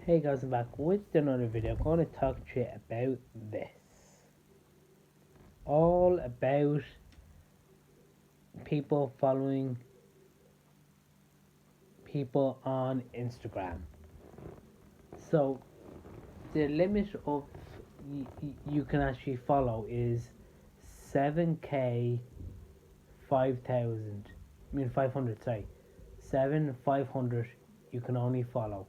Hey guys, I'm back with another video. I'm going to talk to you about this. All about people following people on Instagram. So, the limit of you can actually follow is 7k 5,000. 500, sorry. 500 you can only follow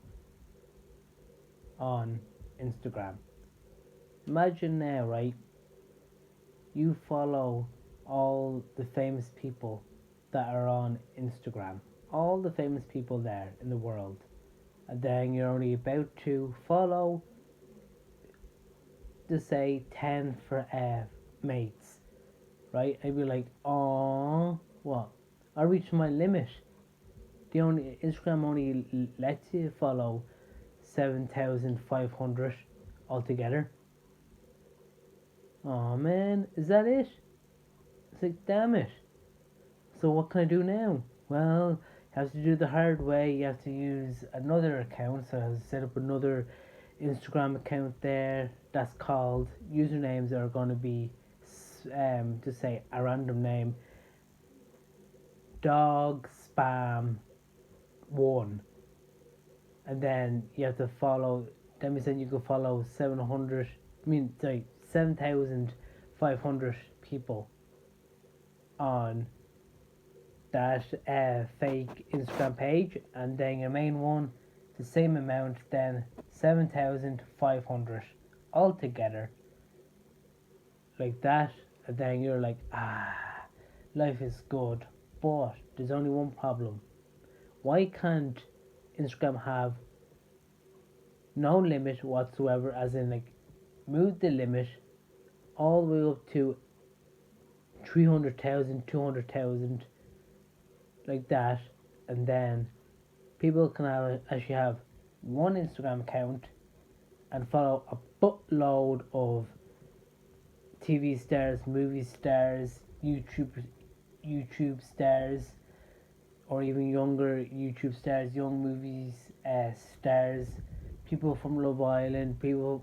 on Instagram. Imagine now, right? You follow all the famous people that are on Instagram, all the famous people there in the world, and then you're only about to follow, to say 10 for mates, right? I'd be like, oh, what? I reached my limit. The only Instagram only lets you follow 7,500 altogether. Oh man, is that it? It's like, damn it. So what can I do now? Well, you have to do the hard way. You have to use another account. So I have to set up another Instagram account there. That's called usernames are going to be, to say a random name, dog spam one, and then you have to follow. That means then you can follow 700. 7,500 people on that fake Instagram page, and then your main one the same amount, then 7,500 altogether, like that. And then you're like, life is good, but there's only one problem. Why can't Instagram have no limit whatsoever, as in like move the limit all the way up to 300,000, 200,000, like that, and then people can actually have one Instagram account and follow a buttload of TV stars, movie stars, YouTube stars, or even younger YouTube stars, young movies stars, people from Love Island, people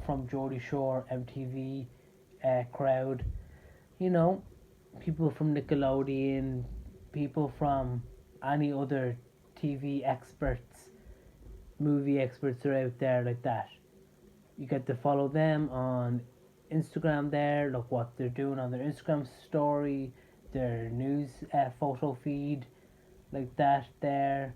from Geordie Shore, MTV crowd, you know, people from Nickelodeon, people from any other TV experts, movie experts are out there, like that. You get to follow them on Instagram there, look what they're doing on their Instagram story, their news photo feed, like that there.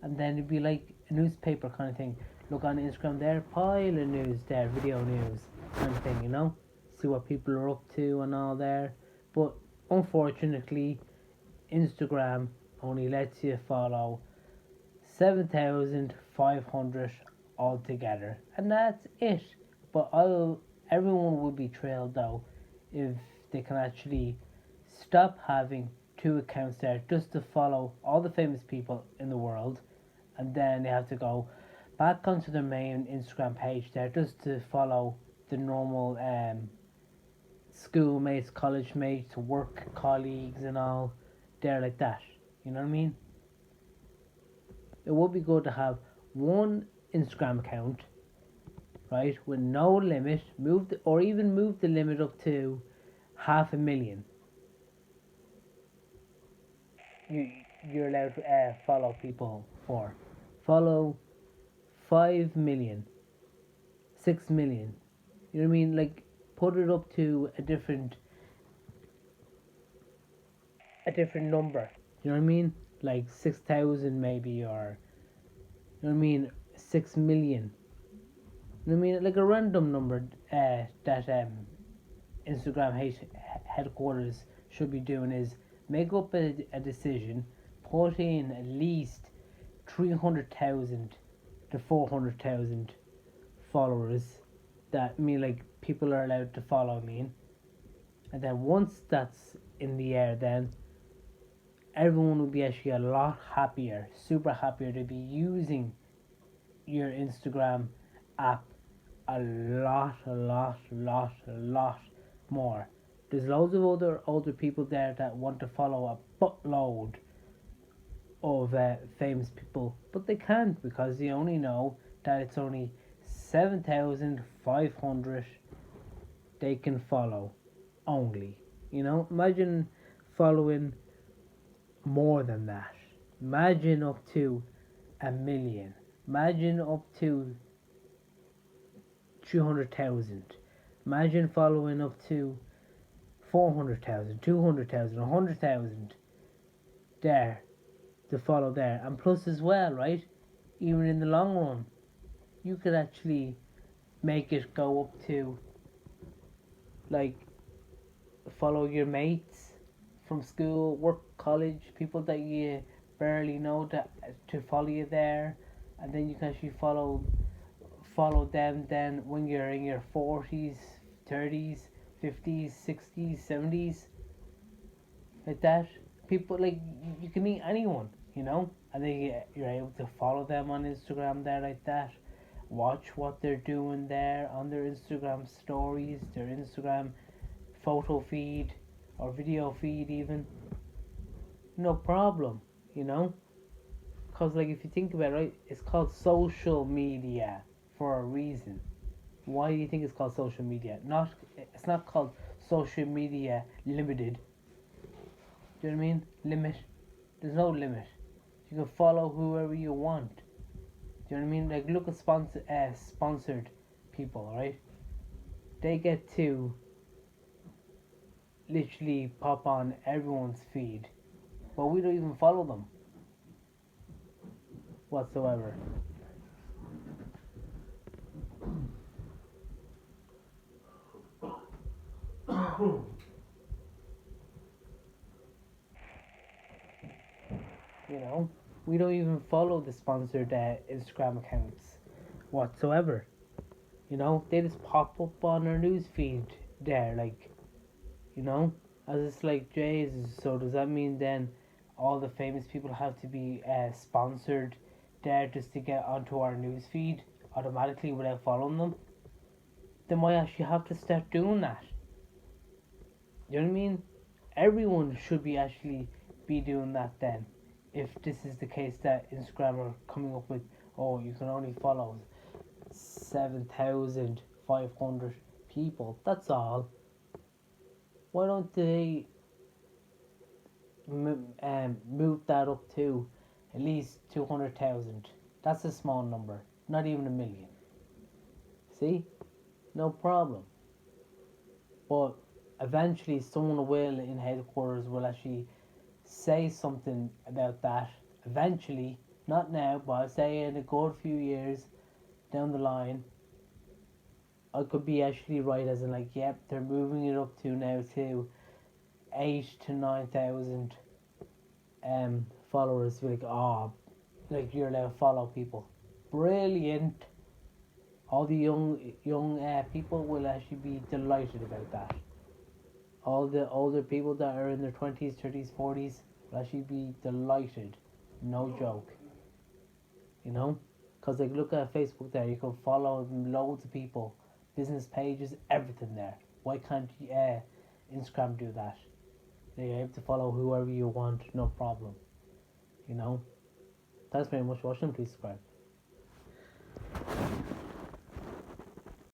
And then it'd be like a newspaper kind of thing. Look on Instagram there, pile of news there, video news kind of thing, See what people are up to and all there. But unfortunately, Instagram only lets you follow 7,500 altogether, and that's it. But everyone would be thrilled though if they can actually stop having two accounts there just to follow all the famous people in the world, and then they have to go back onto their main Instagram page there just to follow the normal schoolmates, college mates, work colleagues, and all there, like that. You know what I mean? It would be good to have one Instagram account, right, with no limit, or even move the limit up to 500,000. You you're allowed to follow people for. Follow 5 million, 6 million. You know what I mean? Like put it up to a different number. You know what I mean? Like 6,000 maybe, or you know what I mean, 6 million. You know what I mean? Like a random number that Instagram headquarters should be doing is make up a decision, put in at least 300,000 to 400,000 followers that mean like people are allowed to follow me, and then once that's in the air, then everyone will be actually a lot happier, super happier to be using your Instagram app a lot more. There's loads of other older people there that want to follow a buttload of famous people, but they can't because they only know that it's only 7,500 they can follow only. Imagine following more than that. Imagine up to a million. Imagine up to 300,000. Imagine following up to 400,000, 200,000, 100,000 there to follow there. And plus, as well, right? Even in the long run, you could actually make it go up to like follow your mates from school, work, college, people that you barely know that to follow you there, and then you can actually follow them then when you're in your 40s, 30s, 50s, 60s, 70s, like that. People like you can meet anyone, and then you're able to follow them on Instagram there like that. Watch what they're doing there on their Instagram stories, their Instagram photo feed or video feed even. No problem, you know? Because, like, if you think about it, right, it's called social media for a reason. Why do you think it's called social media? It's not called social media limited. Do you know what I mean? Limit. There's no limit. You can follow whoever you want. Do you know what I mean? Like, look at sponsored people, right? They get to literally pop on everyone's feed, but we don't even follow them whatsoever. You know, we don't even follow the sponsored Instagram accounts whatsoever. They just pop up on our news feed there, like, you know, as it's like, Jesus. So does that mean then all the famous people have to be sponsored there just to get onto our news feed automatically without following them? Then why actually have to start doing that? You know what I mean? Everyone should be actually be doing that then. If this is the case that Instagram are coming up with, oh, you can only follow 7,500 people. That's all. Why don't they move that up to at least 200,000? That's a small number. Not even a million. See? No problem. But eventually someone will in headquarters will actually say something about that. Eventually, not now, but I'll say in a good few years down the line, I could be actually right as in like, yep, they're moving it up to now to 8 to 9,000 followers. Be like, oh, like you're allowed to follow people. Brilliant. All the young people will actually be delighted about that. All the older people that are in their 20s, 30s, 40s will actually be delighted. No joke. You know? Because, like, look at Facebook there. You can follow loads of people, business pages, everything there. Why can't Instagram do that? You're able to follow whoever you want, no problem. You know? Thanks very much for watching. Please subscribe.